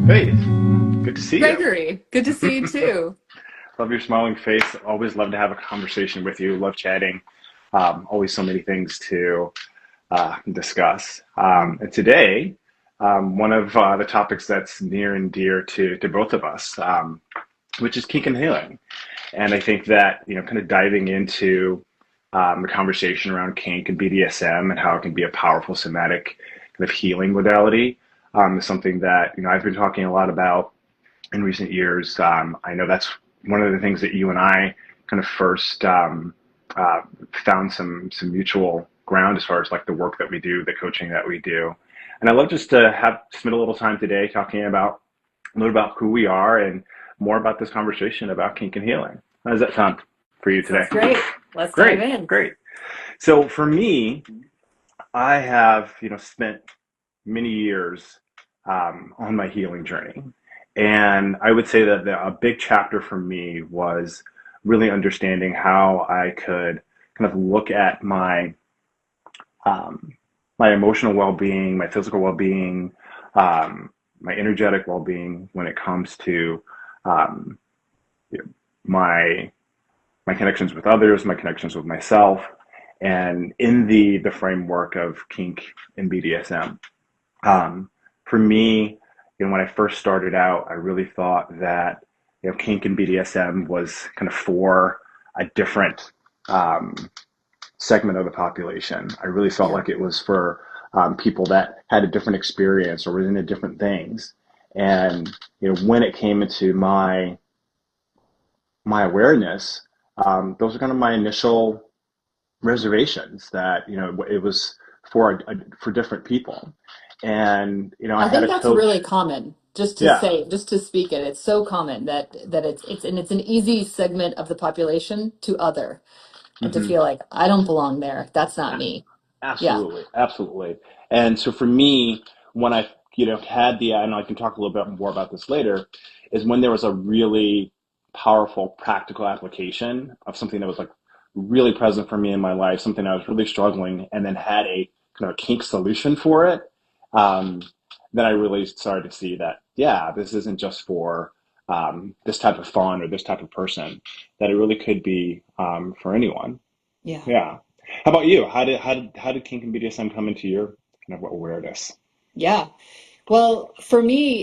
Faith, good to see you. Gregory, good to see you too. Love your smiling face. Always love to have a conversation with you. Love chatting. Always so many things to discuss. And today, one of the topics that's near and dear to both of us, which is kink and healing. And I think that, kind of diving into the conversation around kink and BDSM and how it can be a powerful somatic kind of healing modality is something that, I've been talking a lot about in recent years. I know that's one of the things that you and I kind of first uh, found some mutual ground as far as like the work that we do, the coaching that we do. And I'd love just to have spend a little time today talking about a little about who we are and more about this conversation about kink and healing. How does that sound for you today? Sounds great. Let's dive Great, in. great. So for me, I have, spent many years on my healing journey. And I would say that a big chapter for me was really understanding how I could kind of look at um, my emotional well-being, my physical well-being, my energetic well-being when it comes to um, you know, my connections with others, my connections with myself, and in the framework of kink and BDSM. Um, for me, when I first started out, I really thought that kink and BDSM was kind of for a different um, segment of the population. I really felt Yeah. like it was for people that had a different experience or were into different things. And when it came into my awareness, those are kind of my initial reservations that it was for different people. And I I had think a that's coach. really common. Just to Yeah. say, just to speak it, it's so common that it's an easy segment of the population to other and to Hmm. feel like I don't belong there. That's not me. Yeah. Absolutely, absolutely. And so for me, when I had the, and I can talk a little bit more about this later, is when there was a really powerful practical application of something that was like really present for me in my life, something I was really struggling, and then had a kind of kink solution for it. Um, then I really started to see that, yeah, this isn't just for this type of fun or this type of person, that it really could be for anyone. Yeah. Yeah. How about you? How did kink and BDSM come into your kind of awareness? Yeah. Well, for me,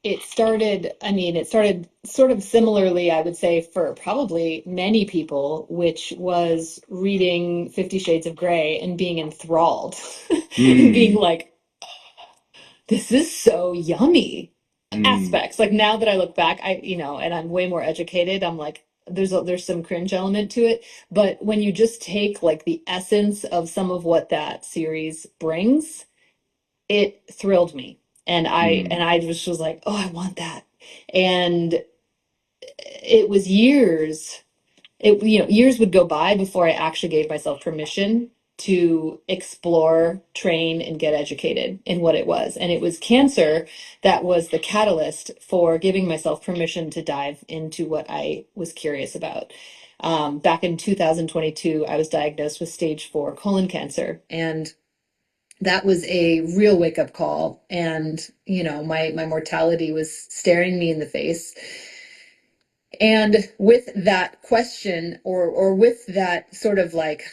it started, I mean, it started sort of similarly, I would say, for probably many people, which was reading Fifty Shades of Grey and being enthralled and being Mm, like, this is so yummy. mm, Aspects. Like now that I look back, and I'm way more educated, I'm like, there's some cringe element to it. But when you just take like the essence of some of what that series brings, it thrilled me. And mm, I just was like, oh, I want that. And it was years, years would go by before I actually gave myself permission to explore, train, and get educated in what it was. And it was cancer that was the catalyst for giving myself permission to dive into what I was curious about. Back in 2022, I was diagnosed with stage 4 colon cancer. And that was a real wake up call. And, my mortality was staring me in the face. And with that question, or with that sort of like,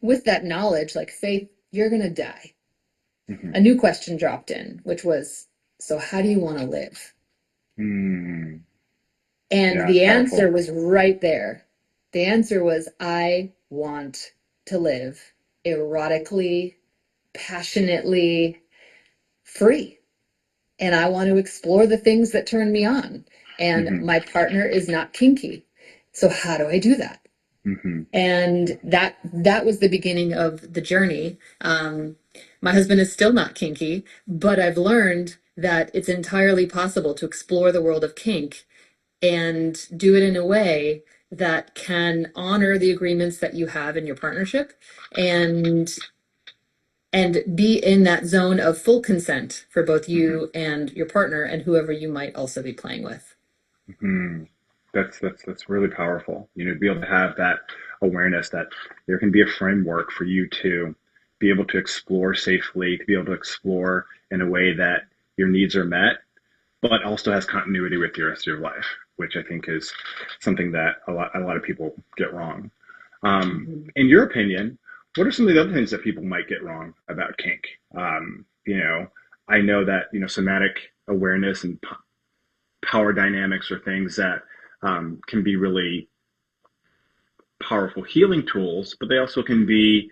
with that knowledge, like, Faith, you're going to die. mm-hmm, A new question dropped in, which was, so how do you want to live? mm. And Yeah, it's the answer powerful. was right there. The answer was, I want to live erotically, passionately, free. And I want to explore the things that turn me on. And Mm-hmm, my partner is not kinky. So how do I do that? mm-hmm, And that was the beginning of the journey. My husband is still not kinky, but I've learned that it's entirely possible to explore the world of kink and do it in a way that can honor the agreements that you have in your partnership and be in that zone of full consent for both mm-hmm, you and your partner and whoever you might also be playing with. mm-hmm. That's really powerful. To be able to have that awareness that there can be a framework for you to be able to explore safely, to be able to explore in a way that your needs are met, but also has continuity with the rest of your life, which I think is something that a lot of people get wrong. Mhm. In your opinion, what are some of the other things that people might get wrong about kink? I know that somatic awareness and power dynamics are things that can be really powerful healing tools, but they also can be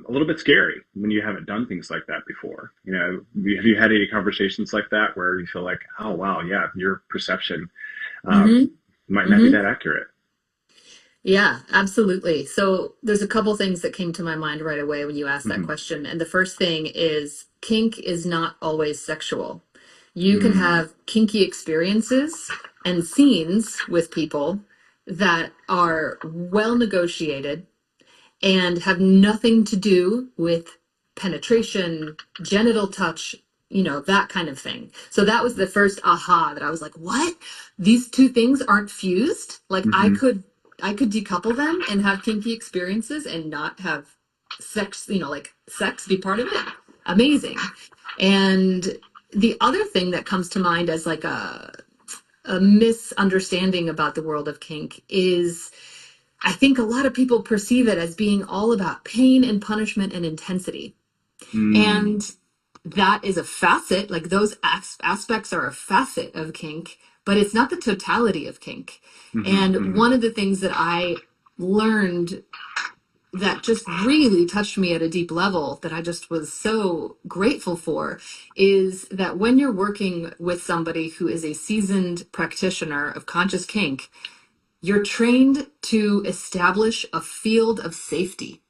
a little bit scary when you haven't done things like that before. Have you had any conversations like that where you feel like, oh wow, yeah, your perception um, Hmm. might not be Hmm. that accurate? Yeah, absolutely. So there's a couple things that came to my mind right away when you asked that Mm-hmm. question. And the first thing is kink is not always sexual. You can Mm, have kinky experiences and scenes with people that are well negotiated and have nothing to do with penetration, genital touch, that kind of thing. So that was the first aha that I was like, what? These two things aren't fused? Like mm-hmm. I could decouple them and have kinky experiences and not have sex, like sex be part of it. Amazing. And the other thing that comes to mind as like a misunderstanding about the world of kink is I think a lot of people perceive it as being all about pain and punishment and intensity. Mm, And that is a facet, like those aspects are a facet of kink, but it's not the totality of kink. mm-hmm, And mm-hmm, one of the things that I learned that just really touched me at a deep level that I just was so grateful for is that when you're working with somebody who is a seasoned practitioner of conscious kink, you're trained to establish a field of safety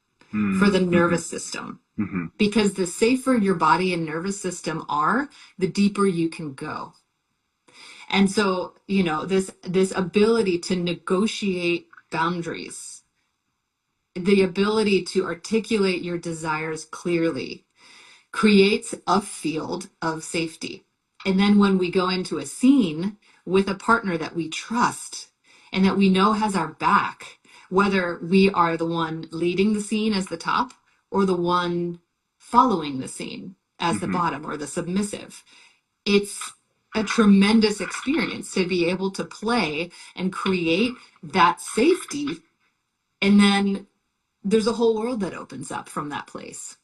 for the mm-hmm, nervous system. mm-hmm, Because the safer your body and nervous system are, the deeper you can go. And so, this ability to negotiate boundaries, the ability to articulate your desires clearly, creates a field of safety. And then when we go into a scene with a partner that we trust and that we know has our back, whether we are the one leading the scene as the top or the one following the scene as the mm-hmm. bottom or the submissive, it's a tremendous experience to be able to play and create that safety. And then there's a whole world that opens up from that place.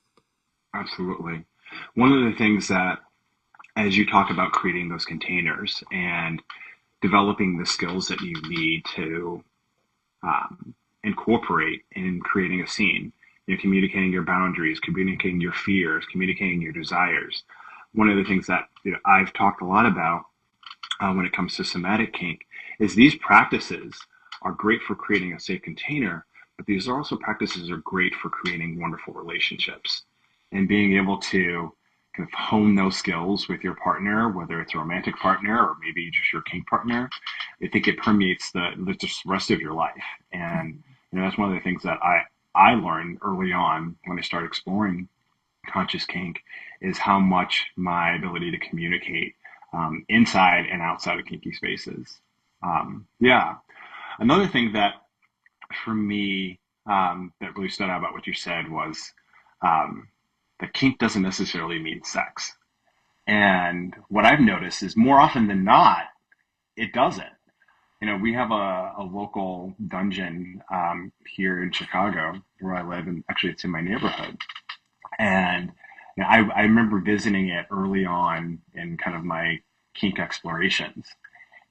Absolutely. One of the things that, as you talk about creating those containers and developing the skills that you need to incorporate in creating a scene, communicating your boundaries, communicating your fears, communicating your desires. One of the things that I've talked a lot about when it comes to somatic kink is these practices are great for creating a safe container, but these are also practices that are great for creating wonderful relationships and being able to kind of hone those skills with your partner, whether it's a romantic partner or maybe just your kink partner. I think it permeates the just rest of your life. And that's one of the things that I learned early on when I started exploring conscious kink is how much my ability to communicate inside and outside of kinky spaces. Yeah. Another thing that for me that really stood out about what you said was um, that kink doesn't necessarily mean sex. And what I've noticed is more often than not, it doesn't. We have a local dungeon here in Chicago where I live, and actually it's in my neighborhood. And I remember visiting it early on in kind of my kink explorations.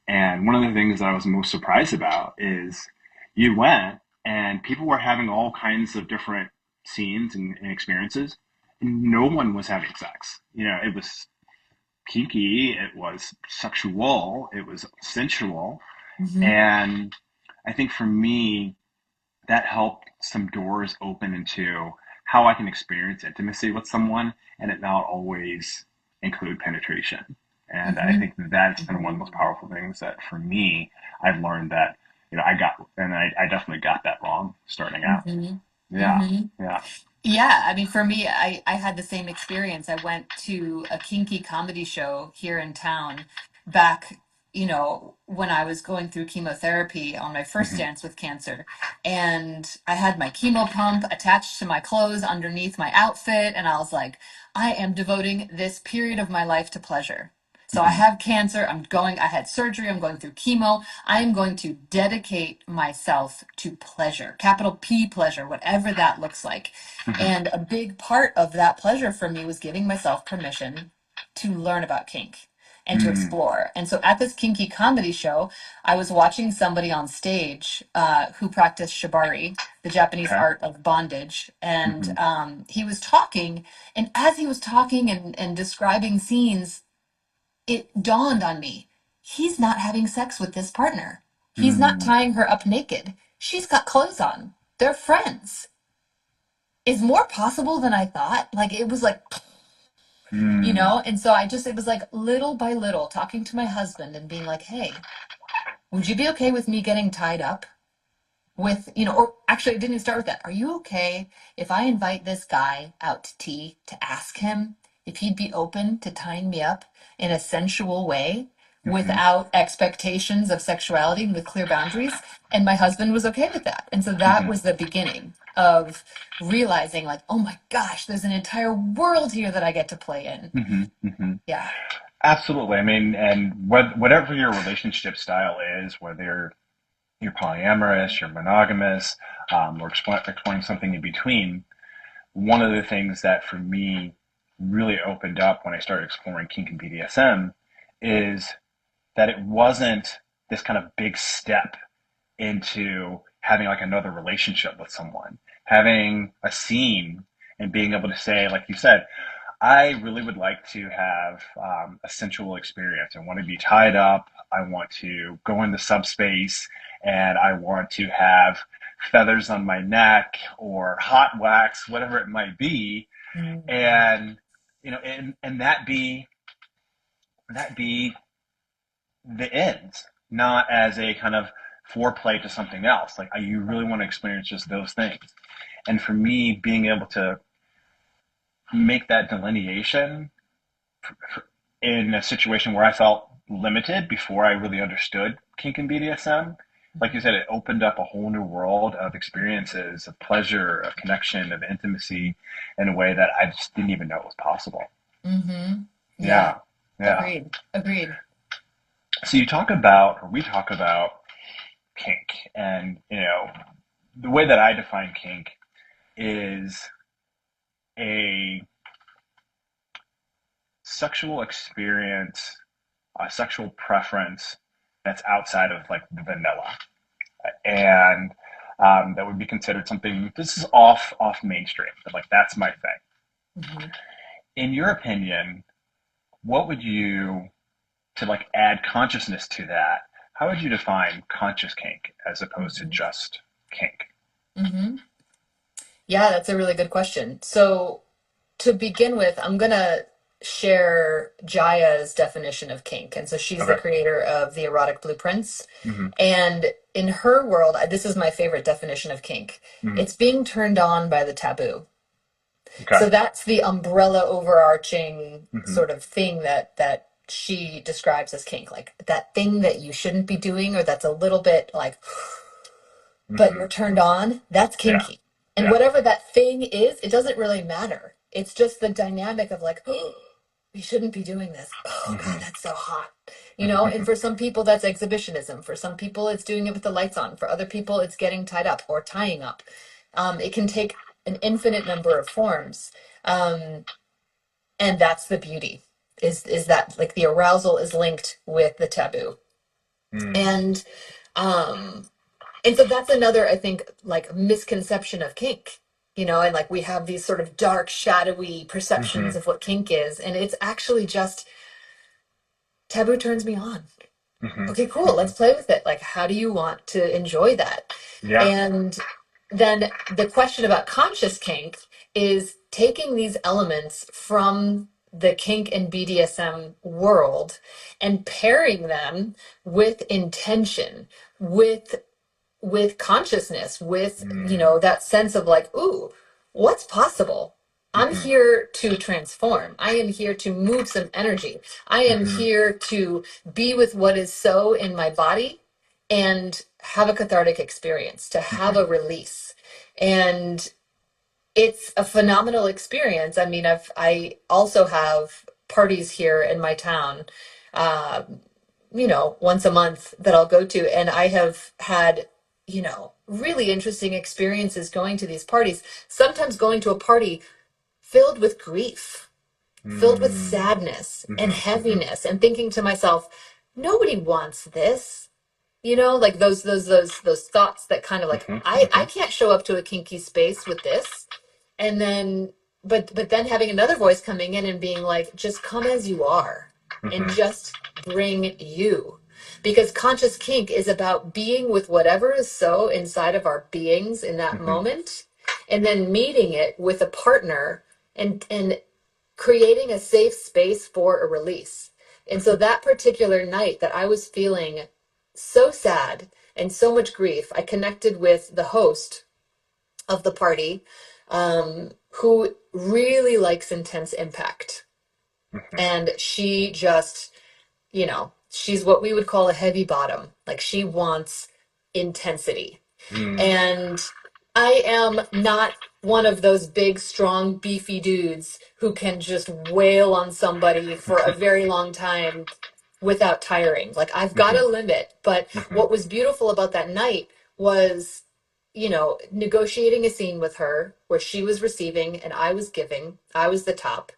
And one of the things that I was most surprised about is you went and people were having all kinds of different scenes and experiences, and no one was having sex. It was kinky, it was sexual, it was sensual. Mhm. And I think for me, that helped some doors open into how I can experience intimacy with someone and it not always include penetration. And I Mhm. think that's been one of Mhm. the most powerful things that for me, I've learned that, I got, and I definitely got that wrong starting out. Mhm. Yeah. Mhm. Yeah. Yeah, I mean, for me, I had the same experience. I went to a kinky comedy show here in town back, when I was going through chemotherapy on my first Hmm. dance with cancer. And I had my chemo pump attached to my clothes underneath my outfit. And I was like, I am devoting this period of my life to pleasure. So I have cancer. I had surgery. I'm going through chemo. I am going to dedicate myself to pleasure, capital P pleasure, whatever that looks like. Hmm. And a big part of that pleasure for me was giving myself permission to learn about kink and to Mm. explore. And so at this kinky comedy show, I was watching somebody on stage who practiced shibari, the Japanese Okay. art of bondage. And Hmm. he was talking, and as he was talking and describing scenes, it dawned on me, he's not having sex with this partner. He's not Mm. tying her up naked. She's got clothes on. They're friends. Is more possible than I thought. Like it was like, Mm. and so it was like little by little talking to my husband and being like, hey, would you be okay with me getting tied up? With, or actually, I didn't start with that. Are you okay if I invite this guy out to tea to ask him if he'd be open to tying me up in a sensual way Hmm. without expectations of sexuality and with clear boundaries? And my husband was okay with that. And so that Hmm. was the beginning of realizing, like, oh my gosh, there's an entire world here that I get to play in. Hmm. Hmm. Yeah. Absolutely. I mean, and whatever your relationship style is, whether you're polyamorous, you're monogamous, or exploring something in between, one of the things that for me really opened up when I started exploring kink and BDSM is that it wasn't this kind of big step into having like another relationship with someone, having a scene and being able to say, like you said, I really would like to have a sensual experience. I want to be tied up. I want to go into subspace and I want to have feathers on my neck or hot wax, whatever it might be. Mm-hmm. And, and that be the ends, not as a kind of foreplay to something else. Like you really want to experience just those things. And for me, being able to make that delineation in a situation where I felt limited before I really understood kink and BDSM, like you said, it opened up a whole new world of experiences, of pleasure, of connection, of intimacy in a way that I just didn't even know it was possible. Mm-hmm. Yeah. Yeah, yeah. Agreed. Agreed. So you talk about, or we talk about kink, and the way that I define kink is a sexual experience, a sexual preference that's outside of like the vanilla, and that would be considered something. This is off mainstream, but like that's my thing. Mm-hmm. In your opinion, what would you to like add consciousness to that? How would you define conscious kink as opposed to Mm-hmm. just kink? Mm-hmm. Yeah, that's a really good question. So, to begin with, I'm gonna share Jaya's definition of kink. And so she's the Okay. creator of the erotic blueprints. Hmm. And in her world, this is my favorite definition of kink. Hmm. It's being turned on by the taboo. Okay. So that's the umbrella overarching Hmm. sort of thing that she describes as kink, like that thing that you shouldn't be doing or that's a little bit like but Hmm. you're turned on, that's Yeah. kinky. And Yeah. whatever that thing is, it doesn't really matter. It's just the dynamic of like, oh, we shouldn't be doing this. Oh God, Hmm. that's so hot. And Hmm. for some people that's exhibitionism. For some people it's doing it with the lights on. For other people it's getting tied up or tying up. It can take an infinite number of forms. Um, and that's the beauty is that like the arousal is linked with the taboo. Hmm. And um and so that's another, I think, like misconception of kink, and like we have these sort of dark, shadowy perceptions Hmm. of what kink is. And it's actually just taboo turns me on. Hmm. Okay, cool. Hmm. Let's play with it. Like, how do you want to enjoy that? Yeah. And then the question about conscious kink is taking these elements from the kink and BDSM world and pairing them with intention, with consciousness, with Mm. that sense of like, ooh, what's possible? I'm Hmm. here to transform. I am here to move some energy. I am Hmm. here to be with what is so in my body and have a cathartic experience, to have Hmm. a release. And it's a phenomenal experience. I mean, I also have parties here in my town um, once a month that I'll go to. And I have had, really interesting experiences going to these parties, sometimes going to a party filled with grief, filled with Mm. sadness and Mhm, mhm, heaviness, and thinking to myself, nobody wants this. Like those thoughts that kind of like, mhm, I mhm, can't show up to a kinky space with this. And then but then having another voice coming in and being like, just come as you are and mhm, just bring you. Because conscious kink is about being with whatever is so inside of our beings in that mhm, moment, and then meeting it with a partner, and creating a safe space for a release. And so mhm, that particular night that I was feeling so sad and so much grief, I connected with the host of the party, who really likes intense impact. mhm, And she just, she's what we would call a heavy bottom. Like she wants intensity. mm, And I am not one of those big, strong, beefy dudes who can just wail on somebody for a very long time without tiring. Like I've got mhm, a limit. But mhm, what was beautiful about that night was, negotiating a scene with her where she was receiving and I was giving. I was the top.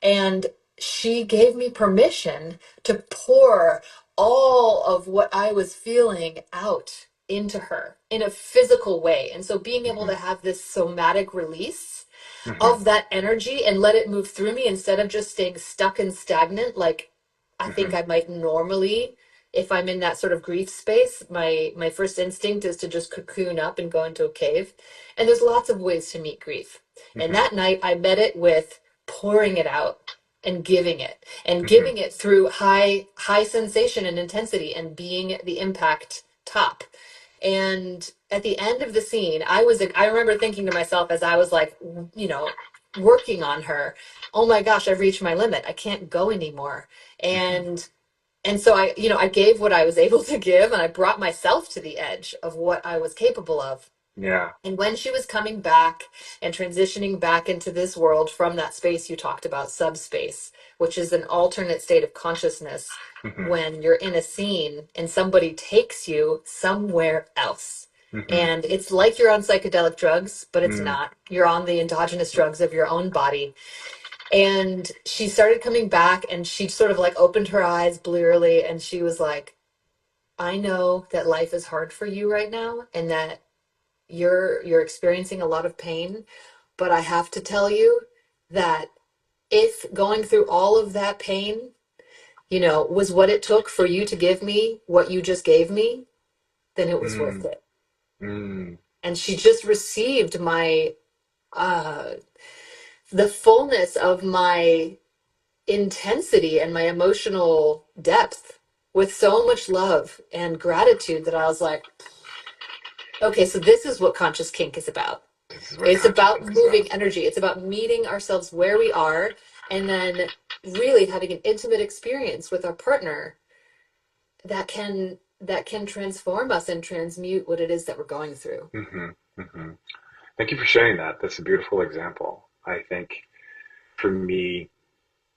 And she gave me permission to pour all of what I was feeling out into her in a physical way. And so being able to mhm, have this somatic release mhm, of that energy and let it move through me instead of just staying stuck and stagnant like I think mhm. I might normally, if I'm in that sort of grief space. My first instinct is to just cocoon up and go into a cave. And there's lots of ways to meet grief. And Mhm, that night I met it with pouring it out and mhm, giving it through high sensation and intensity and being the impact top. And at the end of the scene, I remember thinking to myself as I was like, working on her, oh my gosh, I've reached my limit. I can't go anymore. mhm. And so I gave what I was able to give, and I brought myself to the edge of what I was capable of. Yeah. And when she was coming back and transitioning back into this world from that space you talked about, subspace, which is an alternate state of consciousness, Mhm, when you're in a scene and somebody takes you somewhere else. mhm, And it's like you're on psychedelic drugs, but it's mm, not. You're on the endogenous drugs of your own body. And she started coming back and she sort of like opened her eyes blearily and she was like, I know that life is hard for you right now and that you're experiencing a lot of pain, but I have to tell you that if going through all of that pain, was what it took for you to give me what you just gave me, then it was worth mm, it. mm, And she just received my uh the fullness of my intensity and my emotional depth with so much love and gratitude that I was like, okay, so this is what conscious kink is about. This is what It's conscious about kink is about. moving energy. It's about meeting ourselves where we are and then really having an intimate experience with our partner that can transform us and transmute what it is that we're going through. Hmm, hmm. Thank you for sharing that. That's a beautiful example. I think for me,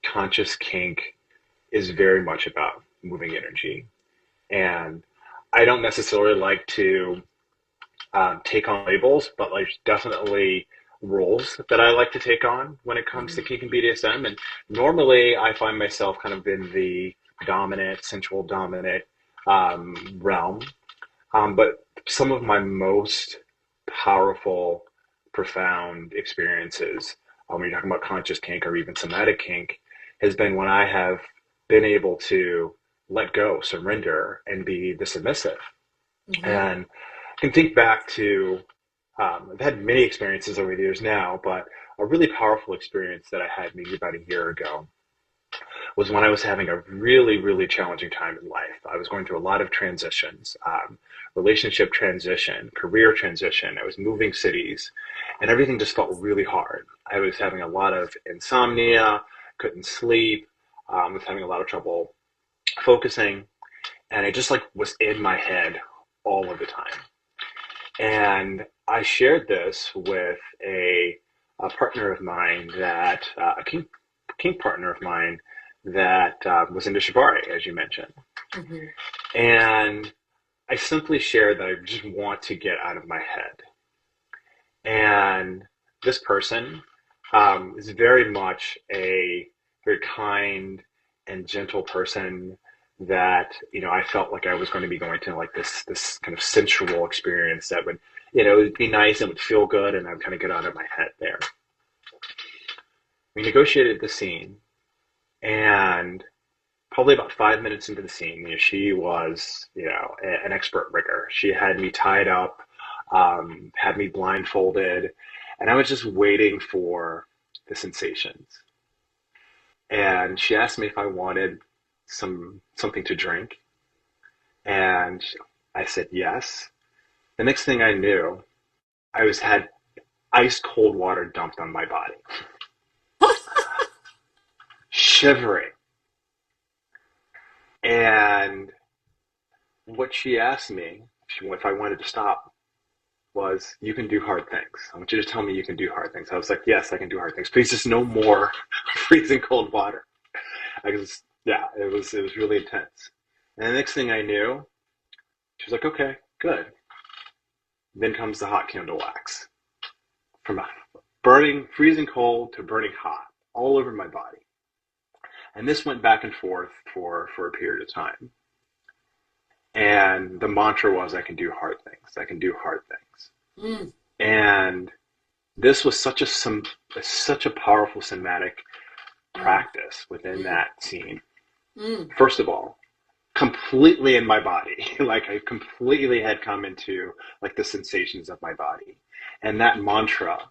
conscious kink is very much about moving energy. And I don't necessarily like to take on labels, but like definitely roles that I like to take on when it comes to Mhm. kink and BDSM. And normally I find myself kind of in the dominant, sensual dominant realm. But some of my most powerful, profound experiences, when you're talking about conscious kink or even somatic kink, has been when I have been able to let go, surrender, and be the submissive. Mhm. And I can think back to, I've had many experiences over the years now, but a really powerful experience that I had maybe about a year ago was when I was having a really, really challenging time in life. I was going through a lot of transitions, relationship transition, career transition. I was moving cities, and everything just felt really hard. I was having a lot of insomnia, couldn't sleep, was having a lot of trouble focusing, and I just like was in my head all of the time. And I shared this with a partner of mine that, a kink partner of mine that was into Shibari, as you mentioned. Mhm. And I simply shared that I just want to get out of my head. And this person is very much a very kind and gentle person that, I felt like I was going to be going to like this kind of sensual experience that would, it would be nice and would feel good, and I would kind of get out of my head there. We negotiated the scene, and probably about 5 minutes into the scene, she was, an expert rigger. She had me tied up, had me blindfolded, and I was just waiting for the sensations. And she asked me if I wanted something to drink, and I said yes. The next thing I knew, had ice cold water dumped on my body, shivering. And what she asked me, if I wanted to stop, was, "You can do hard things. I want you to tell me you can do hard things." I was like, "Yes, I can do hard things. Please, just no more freezing cold water." Yeah, it was really intense. And the next thing I knew, she was like, "Okay, good." Then comes the hot candle wax, from burning, freezing cold to burning hot, all over my body. And this went back and forth for a period of time. And the mantra was, "I can do hard things. I can do hard things." Mm. And this was such a powerful somatic Mm. practice within Mm. that scene. Mm. First of all, completely in my body, like I completely had come into like the sensations of my body, and that mantra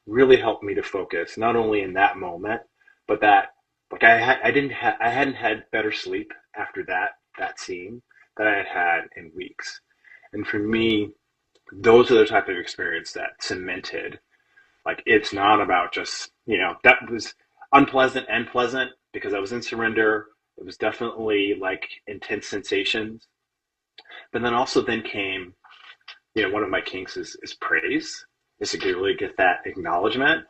really helped me to focus not only in that moment, but that, like, I hadn't had better sleep after that scene that I had had in weeks. And for me, those are the type of experience that cemented, like, it's not about just, that was unpleasant and pleasant because I was in surrender. It was definitely like intense sensations. But then also then came, one of my kinks is praise, is to really get that acknowledgement,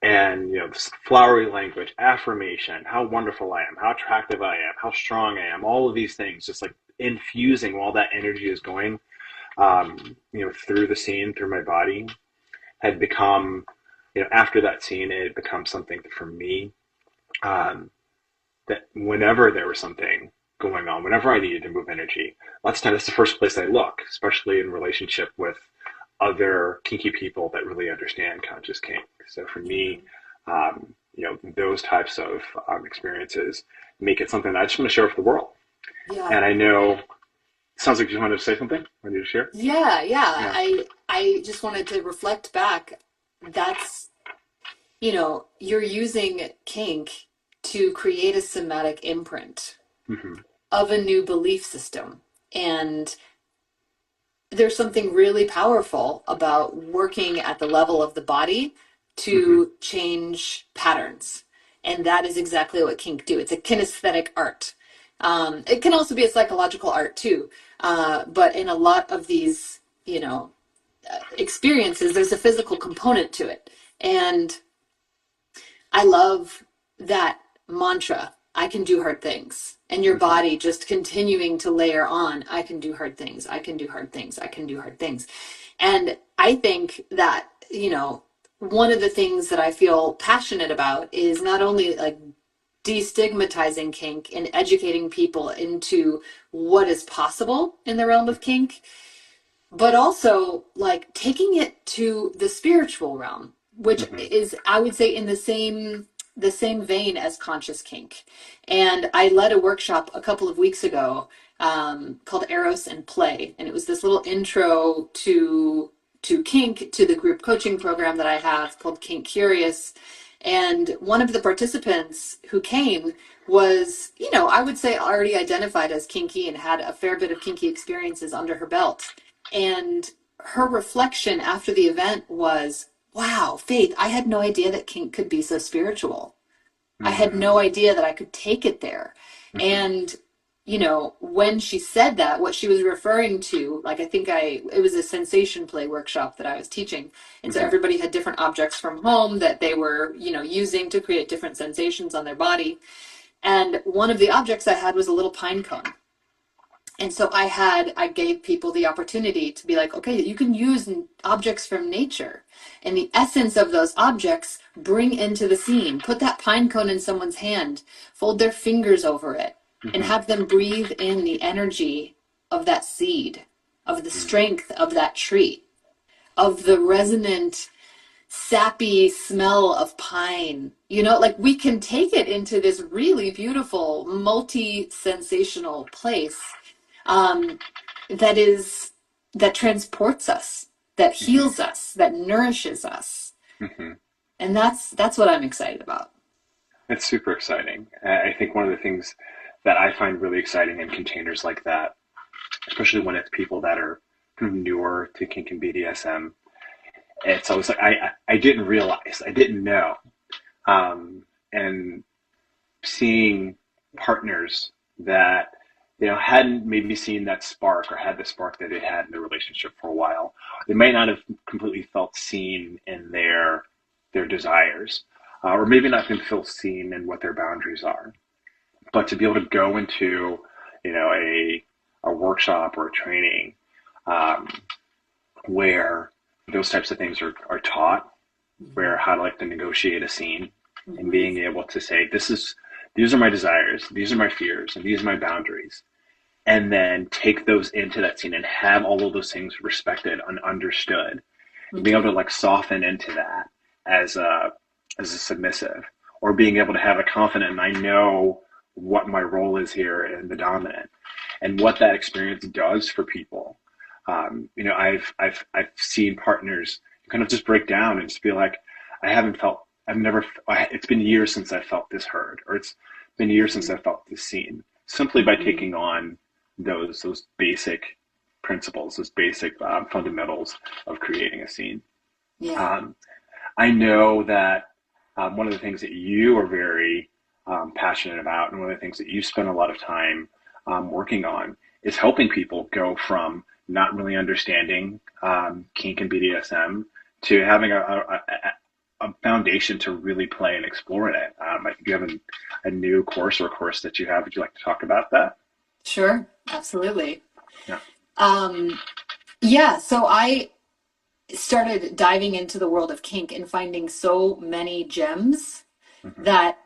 and, this flowery language, affirmation, how wonderful I am, how attractive I am, how strong I am, all of these things, just like infusing while that energy is going, through the scene, through my body, had become, after that scene, it had become something for me, um, that whenever there was something going on, whenever I needed to move energy, lots of times that's the first place I look, especially in relationship with other kinky people that really understand conscious kink. So for me, those types of experiences make it something that I just want to share with the world. Yeah. And I know, it sounds like you wanted to say something. Want you to share? Yeah, yeah. Yeah. I just wanted to reflect back. That's, you're using kink to create a somatic imprint Mm-hmm. of a new belief system. And there's something really powerful about working at the level of the body Mm-hmm. to change patterns. And that is exactly what kink do. It's a kinesthetic art. It can also be a psychological art too. But in a lot of these, experiences, there's a physical component to it. And I love that mantra. I can do hard things. And your Mm-hmm. body just continuing to layer on, I can do hard things. I can do hard things. I can do hard things. And I think that, one of the things that I feel passionate about is not only like destigmatizing kink and educating people into what is possible in the realm of kink, but also like taking it to the spiritual realm, which Mm-hmm. is, I would say, in the same vein as conscious kink. And I led a workshop a couple of weeks ago, called Eros and Play, and it was this little intro to kink, to the group coaching program that I have called Kink Curious. And one of the participants who came was, I would say already identified as kinky and had a fair bit of kinky experiences under her belt. And her reflection after the event was, wow, Faith, I had no idea that kink could be so spiritual. I had no idea that I could take it there. Mm-hmm. And, when she said that, what she was referring to, like, I think it was a sensation play workshop that I was teaching. And so Mm-hmm. everybody had different objects from home that they were, using to create different sensations on their body. And one of the objects I had was a little pine cone. And so I gave people the opportunity to be like, okay, you can use objects from nature and the essence of those objects bring into the scene. Put that pine cone in someone's hand, fold their fingers over it, and Mm-hmm. have them breathe in the energy of that seed, of the Mm-hmm. strength of that tree, of the resonant sappy smell of pine. Like we can take it into this really beautiful, multi-sensational place, um, that is that transports us, that Mm-hmm. heals us, that nourishes us. Mm-hmm. And that's what I'm excited about. It's super exciting. I think one of the things that I find really exciting in containers like that, especially when it's people that are kind of newer to kink and BDSM, it's always like I didn't realize, I didn't know, and seeing partners that hadn't maybe seen that spark or had the spark that they had in their relationship for a while. They might not have completely felt seen in their desires, or maybe not been feel seen in what their boundaries are. But to be able to go into a workshop or a training, um, where those types of things are taught, Mm-hmm. where how to like to negotiate a scene, and Mm-hmm. being able to say, these are my desires, these are my fears, and these are my boundaries, and then take those into that scene and have all of those things respected and understood, and being able Mm-hmm. to like soften into that as a submissive, or being able to have a confident, and I know what my role is here in the dominant, and what that experience does for people. I've seen partners kind of just break down and just be like, I haven't felt, I've never, it's been years since I felt this heard, or it's been years since Mm-hmm. I felt this seen, simply by Mm-hmm. taking on those basic principles, those basic fundamentals of creating a scene. Yeah. Um, I know that one of the things that you are very passionate about, and one of the things that you spend a lot of time working on, is helping people go from not really understanding kink and BDSM to having a foundation to really play and explore in it. I think you have a new course or a course that you have. Would you like to talk about that? Sure. Absolutely. Yeah. Um, yeah. So I started diving into the world of kink and finding so many gems Mm-hmm. that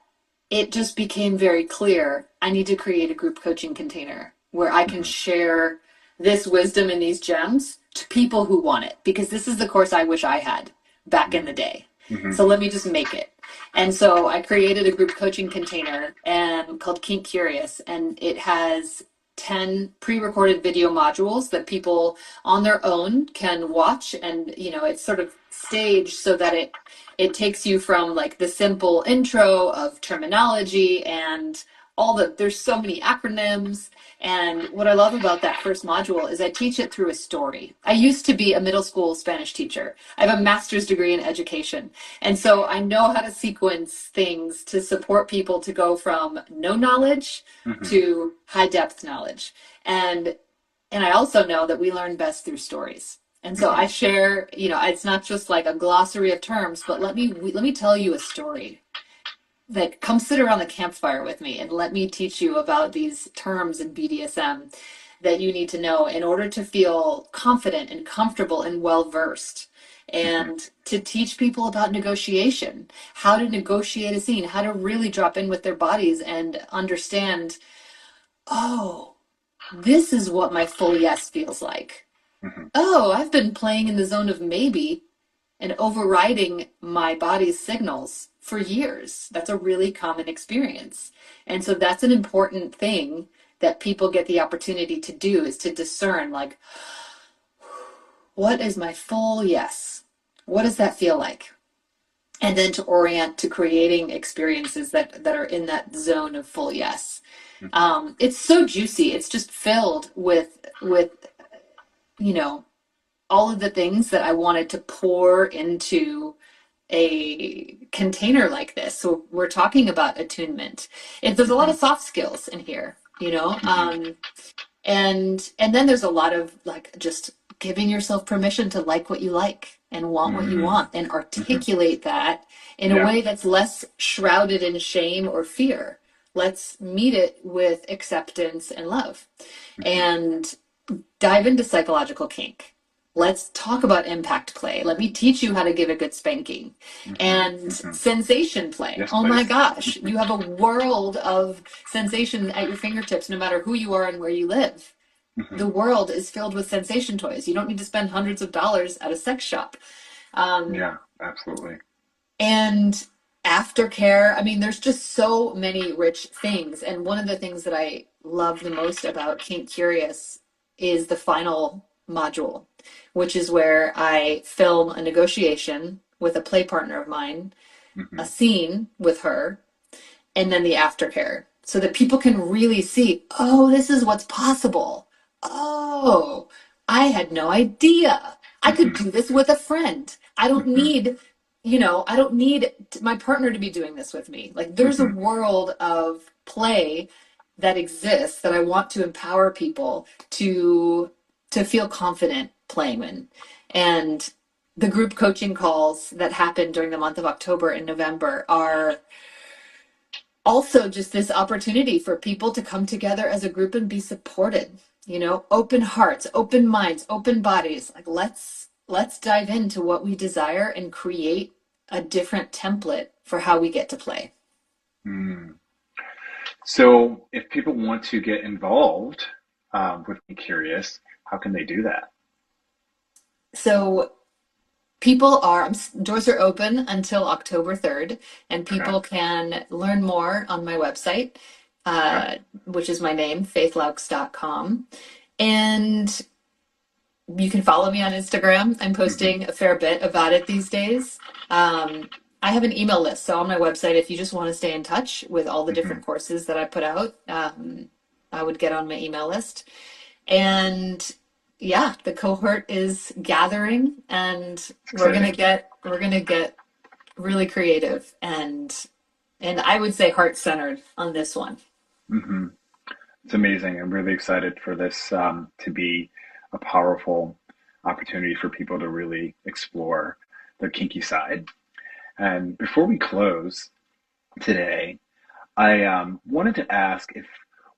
it just became very clear I need to create a group coaching container where I can Mm-hmm. share this wisdom and these gems to people who want it, because this is the course I wish I had back in the day. Mm-hmm. So let me just make it. And so I created a group coaching container and called Kink Curious, and it has 10 pre-recorded video modules that people on their own can watch. And it's sort of staged so that it takes you from like the simple intro of terminology and there's so many acronyms. And what I love about that first module is I teach it through a story. I used to be a middle school Spanish teacher. I have a master's degree in education. And so I know how to sequence things to support people to go from no knowledge Mm-hmm. to high depth knowledge. And I also know that we learn best through stories. And so Mm-hmm. I share, it's not just like a glossary of terms, but let me tell you a story. Like, come sit around the campfire with me and let me teach you about these terms in BDSM that you need to know in order to feel confident and comfortable and well versed. Mm-hmm. And to teach people about negotiation, how to negotiate a scene, how to really drop in with their bodies and understand, oh, this is what my full yes feels like. Mm-hmm. Oh, I've been playing in the zone of maybe and overriding my body's signals for years. That's a really common experience. And so that's an important thing that people get the opportunity to do, is to discern, like, what is my full yes? What does that feel like? And then to orient to creating experiences that are in that zone of full yes. It's so juicy. It's just filled with you know all of the things that I wanted to pour into a container like this. So we're talking about attunement. There's a lot Mm-hmm. of soft skills in here, Mm-hmm. and then there's a lot of like just giving yourself permission to like what you like and want what you Mm-hmm. want and Mm-hmm. articulate that in a Yeah. way that's less shrouded in shame or fear. let's meet it with acceptance and love. Mm-hmm. And dive into psychological kink. Let's talk about impact play. Let me teach you how to give a good spanking. Mm-hmm. And Mm-hmm. sensation play. Yes, Oh my please. gosh, you have a world of sensation at your fingertips no matter who you are and where you live. Mm-hmm. The world is filled with sensation toys. You don't need to spend hundreds of dollars at a sex shop. Um, Yeah, absolutely. and aftercare. I mean, there's just so many rich things. And one of the things that I love the most about Kink Curious is the final module, which is where I film a negotiation with a play partner of mine, Mm-hmm. a scene with her, and then the aftercare so that people can really see, oh, this is what's possible. Oh, I had no idea. I could Mm-hmm. do this with a friend. I don't Mm-hmm. need, I don't need my partner to be doing this with me. Like there's a Mm-hmm. world of play that exists that I want to empower people to feel confident playing in. And the group coaching calls that happen during the month of October and November are also just this opportunity for people to come together as a group and be supported, open hearts, open minds, open bodies. Like let's dive into what we desire and create a different template for how we get to play. Mm. So, if people want to get involved with Be Curious, how can they do that? So doors are open until October 3rd, and Okay. people can learn more on my website, Okay. which is my name, faithlaux.com. And you can follow me on Instagram. I'm Mm-hmm. posting a fair bit about it these days. I have an email list. So on my website, if you just want to stay in touch with all the Mm-hmm. different courses that I put out, I would get on my email list. And yeah, the cohort is gathering and It's we're gonna exciting. get we're gonna get really creative and I would say heart centered on this one. Mm-hmm. It's amazing. I'm really excited for this to be a powerful opportunity for people to really explore their kinky side. And before we close today, I wanted to ask if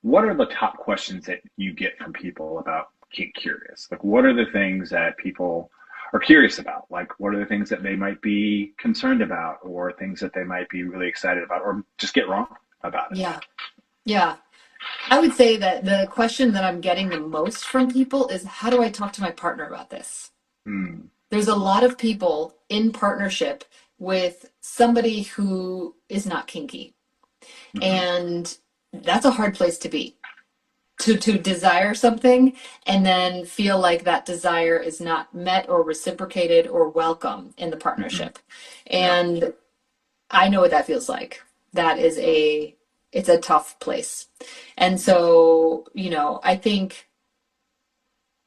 what are the top questions that you get from people about Kink Curious? Like, what are the things that people are curious about? Like, what are the things that they might be concerned about, or things that they might be really excited about, or just get wrong about it? Yeah. Yeah. I would say that the question that I'm getting the most from people is how do I talk to my partner about this? Mm, There's a lot of people in partnership with somebody who is not kinky. hmm And that's a hard place to be. To desire something and then feel like that desire is not met or reciprocated or welcome in the hmm partnership. Yeah. And I know what that feels like. That is it's a tough place. And so, I think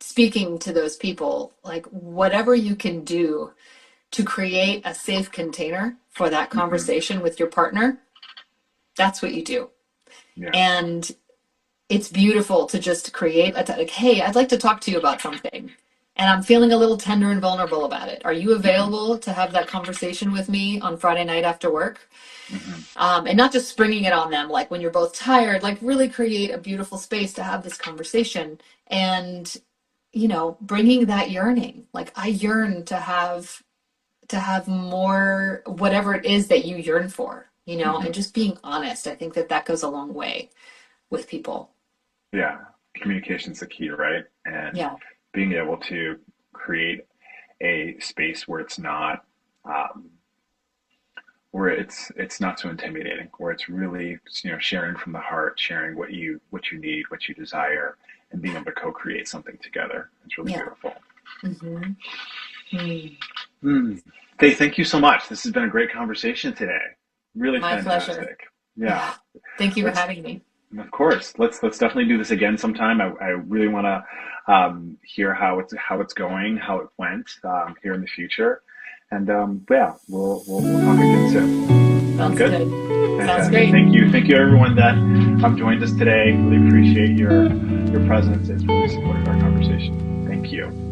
speaking to those people, like whatever you can do to create a safe container for that hmm conversation with your partner, that's what you do. Yeah. And it's beautiful to just create like, hey, I'd like to talk to you about something. And I'm feeling a little tender and vulnerable about it. Are you hmm available to have that conversation with me on Friday night after work? hmm And not just springing it on them, like when you're both tired, like really create a beautiful space to have this conversation. And, bringing that yearning, like I yearn to have more, whatever it is that you yearn for, hmm and just being honest. I think that that goes a long way with people. Yeah. Communication's the key, right? And Yeah. being able to create a space where it's not um, where it's not so intimidating, where it's really sharing from the heart, sharing what you need, what you desire, and being able to co-create something together. It's really Yeah. beautiful. Mm-hmm. Mm. Hmm. Faye, thank you so much. This has been a great conversation today. Really My pleasure. fantastic. Yeah. Yeah. Thank you for Let's having me. Of course. Let's definitely do this again sometime. I really want to hear how it's going, how it went here in the future, and yeah, we'll talk again soon. Sound Sounds good? good. Sounds Fantastic. great. Thank you everyone that joined us today. Really appreciate your presence. It's really supported our conversation. Thank you.